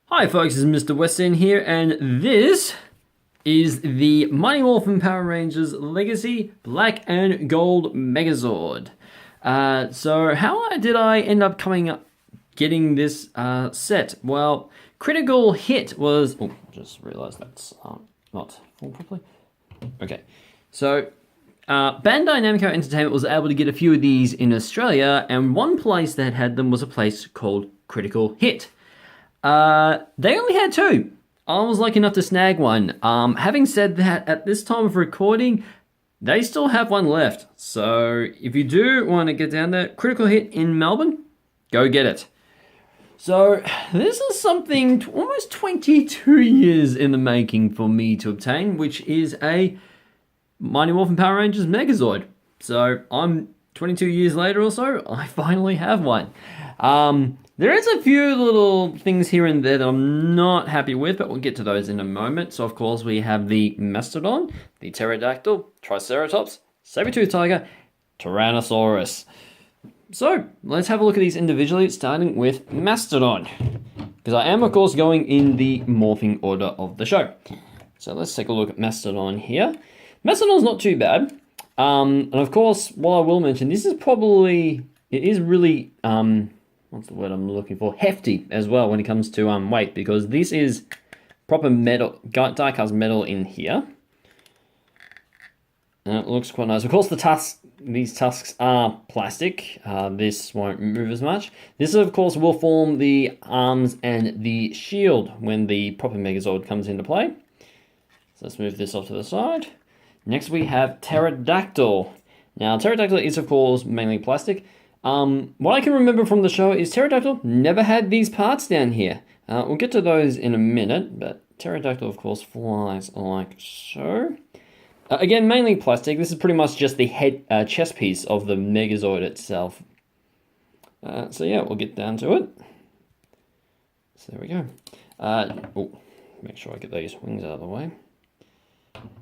Hi folks, this is Mr. Weston here, and this is the Mighty Morphin Power Rangers Legacy Black and Gold Megazord. So how did I end up getting this set? Well, Critical Hit was... Oh, just realized that's not full properly. Okay, so Bandai Namco Entertainment was able to get a few of these in Australia, and one place that had them was a place called Critical Hit. They only had two. I was lucky enough to snag one. Having said that, at this time of recording, they still have one left. So if you do want to get down there, Critical Hit in Melbourne, go get it. So this is something almost 22 years in the making for me to obtain, which is a Mighty Morphin Power Rangers Megazord. So I'm 22 years later or so, I finally have one. There is a few little things here and there that I'm not happy with, but we'll get to those in a moment. So, of course, we have the Mastodon, the Pterodactyl, Triceratops, Saber-toothed Tiger, Tyrannosaurus. So, let's have a look at these individually, starting with Mastodon. Because I am, of course, going in the morphing order of the show. So, let's take a look at Mastodon here. Mastodon's not too bad. And, of course, what I will mention, this is probably... It is really... what's the word I'm looking for? Hefty as well when it comes to weight, because this is proper metal, die-cast metal in here. And it looks quite nice. Of course, these tusks are plastic. This won't move as much. This, of course, will form the arms and the shield when the proper Megazord comes into play. So let's move this off to the side. Next, we have Pterodactyl. Now, Pterodactyl is, of course, mainly plastic. What I can remember from the show is Pterodactyl never had these parts down here. We'll get to those in a minute, but Pterodactyl, of course, flies like so. Again, mainly plastic. This is pretty much just the chest piece of the Megazord itself. So yeah, we'll get down to it. So there we go. Oh, make sure I get these wings out of the way.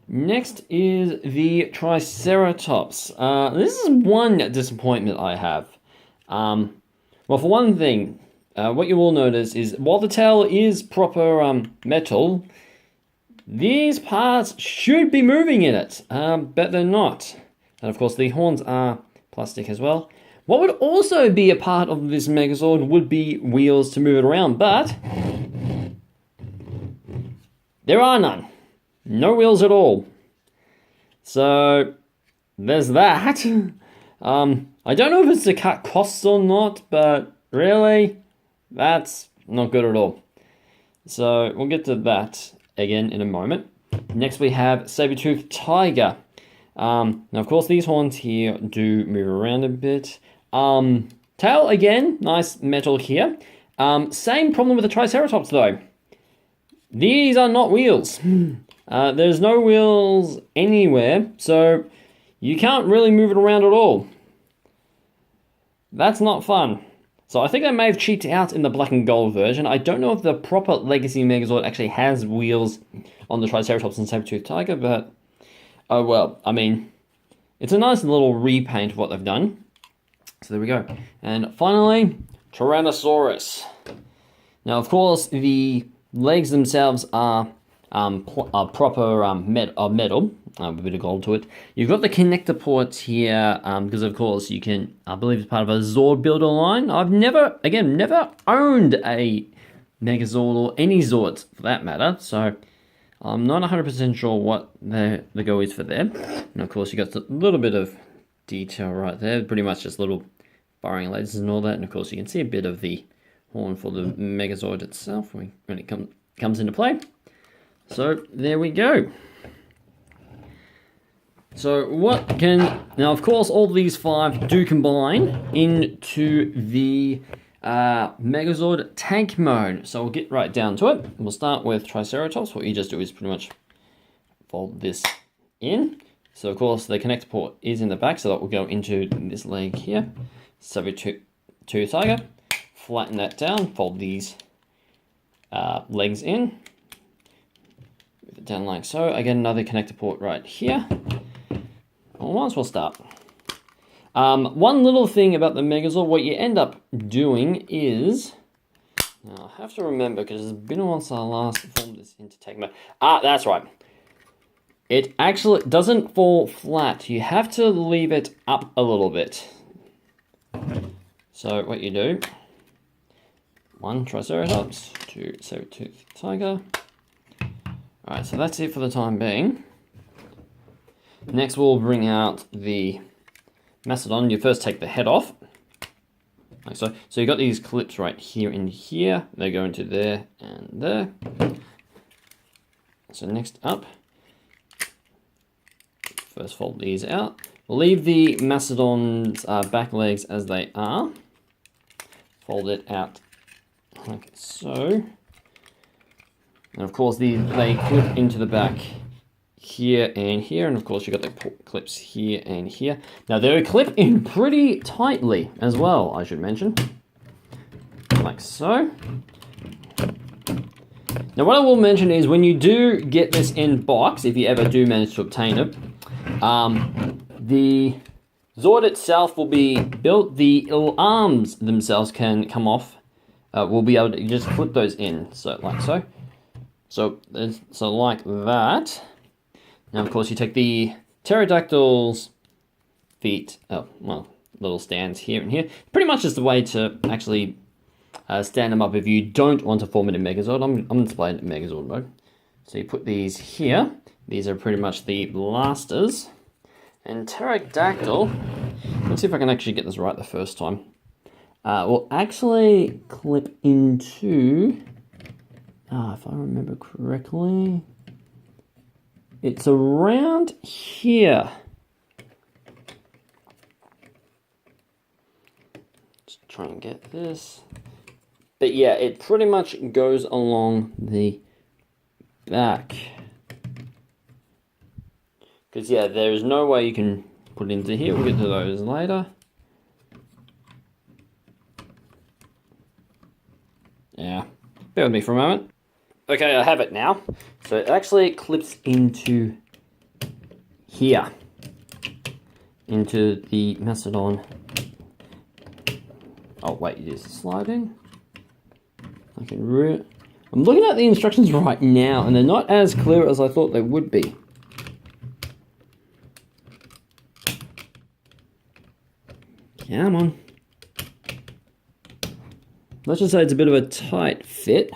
Next is the Triceratops. This is one disappointment I have. Well, for one thing, what you will notice is while the tail is proper metal, these parts should be moving in it, but they're not. And of course, the horns are plastic as well. What would also be a part of this Megazord would be wheels to move it around, but there are none. No wheels at all. So, there's that. I don't know if it's to cut costs or not, but really, that's not good at all. So, we'll get to that again in a moment. Next, we have Saber-toothed Tiger. Now, of course, these horns here do move around a bit. Tail, again, nice metal here. Same problem with the Triceratops, though. These are not wheels. There's no wheels anywhere, so you can't really move it around at all. That's not fun. So I think they may have cheated out in the black and gold version. I don't know if the proper Legacy Megazord actually has wheels on the Triceratops and Saber-toothed Tiger, but oh well. I mean, it's a nice little repaint of what they've done. So there we go. And finally, Tyrannosaurus. Now, of course, the legs themselves are proper metal with a bit of gold to it. You've got the connector ports here because of course you can, I believe it's part of a Zord builder line. I've never owned a Megazord or any Zords for that matter, so I'm not 100% sure what the go is for there. And of course you got a little bit of detail right there, pretty much just little firing lasers and all that. And of course you can see a bit of the horn for the Megazord itself when it comes into play. So, there we go. So, now of course all these five do combine into the Megazord tank mode. So we'll get right down to it. We'll start with Triceratops. What you just do is pretty much fold this in. So of course the connector port is in the back, so that will go into this leg here. Saber-toothed Tiger. Flatten that down, fold these legs in. Move it down like so. Again, another connector port right here. Well, might as well start. One little thing about the Megazord, what you end up doing is Now, I have to remember, because it's been a while since I last formed this into tank mode. Ah, that's right. It actually doesn't fall flat. You have to leave it up a little bit. So what you do, 1 Triceratops, 2 saber-toothed tiger. Alright, so that's it for the time being. Next we'll bring out the Mastodon. You first take the head off. Like so. So you got these clips right here and here. They go into there and there. So next up, first fold these out. We'll leave the Mastodon's back legs as they are. Fold it out like so. And of course they clip into the back here and here, and of course you've got the clips here and here. Now they're clipped in pretty tightly as well, I should mention. Like so. Now what I will mention is when you do get this in box, if you ever do manage to obtain it, the Zord itself will be built, the arms themselves can come off. We'll be able to just clip those in, so like so. So like that. Now, of course, you take the pterodactyl's feet, little stands here and here. Pretty much is the way to actually stand them up if you don't want to form it in Megazord. I'm going to display it in Megazord mode. So you put these here. These are pretty much the blasters. And pterodactyl, let's see if I can actually get this right the first time. Will actually clip into, if I remember correctly, it's around here. Just try and get this. But yeah, it pretty much goes along the back. Because yeah, there is no way you can put it into here. We'll get to those later. Yeah, bear with me for a moment. Okay, I have it now. So it actually clips into here, into the Mastodon. Oh wait, you just slide in. I'm looking at the instructions right now, and they're not as clear as I thought they would be. Come on. Let's just say it's a bit of a tight fit.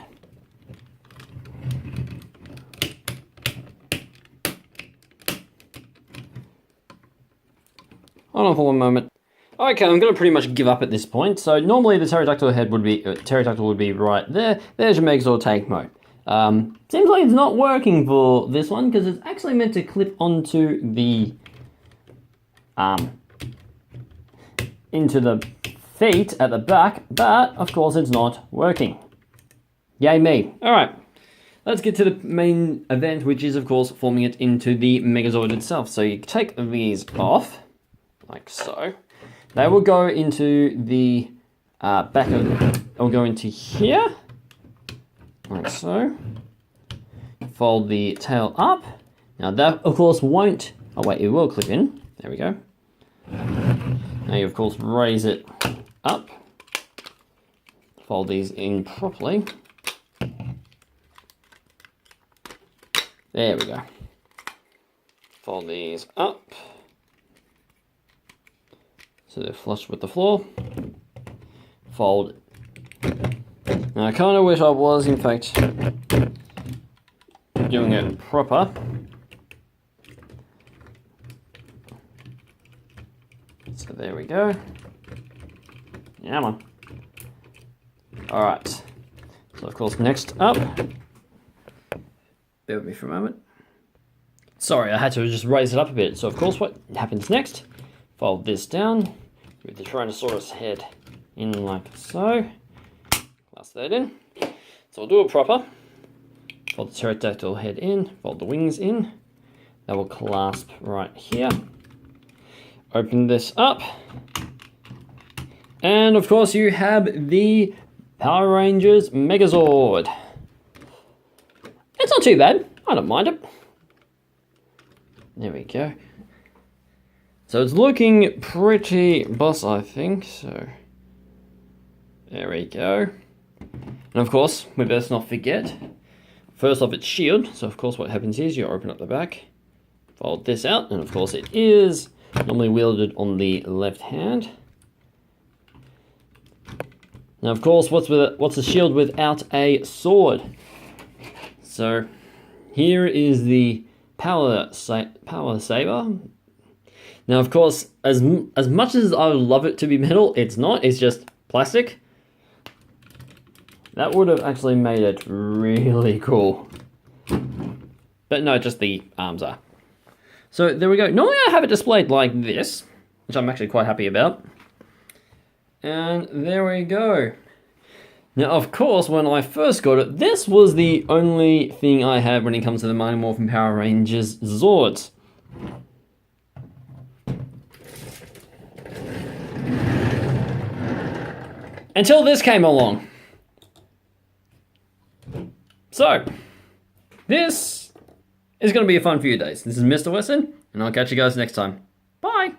Hold on for one moment. Okay, I'm going to pretty much give up at this point. So normally the pterodactyl head would be right there. There's your Megazord tank mode. Seems like it's not working for this one because it's actually meant to clip onto the into the feet at the back, but of course it's not working. Yay me. All right. Let's get to the main event, which is of course forming it into the Megazord itself. So you take these off. Like so. They will go into the back of, will go into here, like so. Fold the tail up. Now that of course won't, oh wait, it will clip in. There we go. Now you of course raise it up. Fold these in properly. There we go. Fold these up. So they're flush with the floor. Fold. Now I kind of wish I was, in fact, doing it proper. So there we go. Yeah, man. Alright. So of course next up. Bear with me for a moment. Sorry, I had to just raise it up a bit. So of course what happens next? Fold this down with the Tyrannosaurus head in like so. Clasp that in. So I'll do it proper. Fold the pterodactyl head in, fold the wings in. That will clasp right here. Open this up. And of course you have the Power Rangers Megazord. It's not too bad. I don't mind it. There we go. So it's looking pretty boss, I think. So there we go. And of course, we best not forget, first off, it's shield. So of course what happens is you open up the back, fold this out, and of course it is normally wielded on the left hand. Now of course, what's a shield without a sword? So here is the power saber. Now of course, as much as I would love it to be metal, it's not, it's just plastic. That would have actually made it really cool. But no, just the arms are. So there we go. Normally I have it displayed like this, which I'm actually quite happy about. And there we go. Now, of course, when I first got it, this was the only thing I had when it comes to the Mighty Morphin Power Rangers Zords. Until this came along. So, this is going to be a fun few days. This is Mr. Weston, and I'll catch you guys next time. Bye!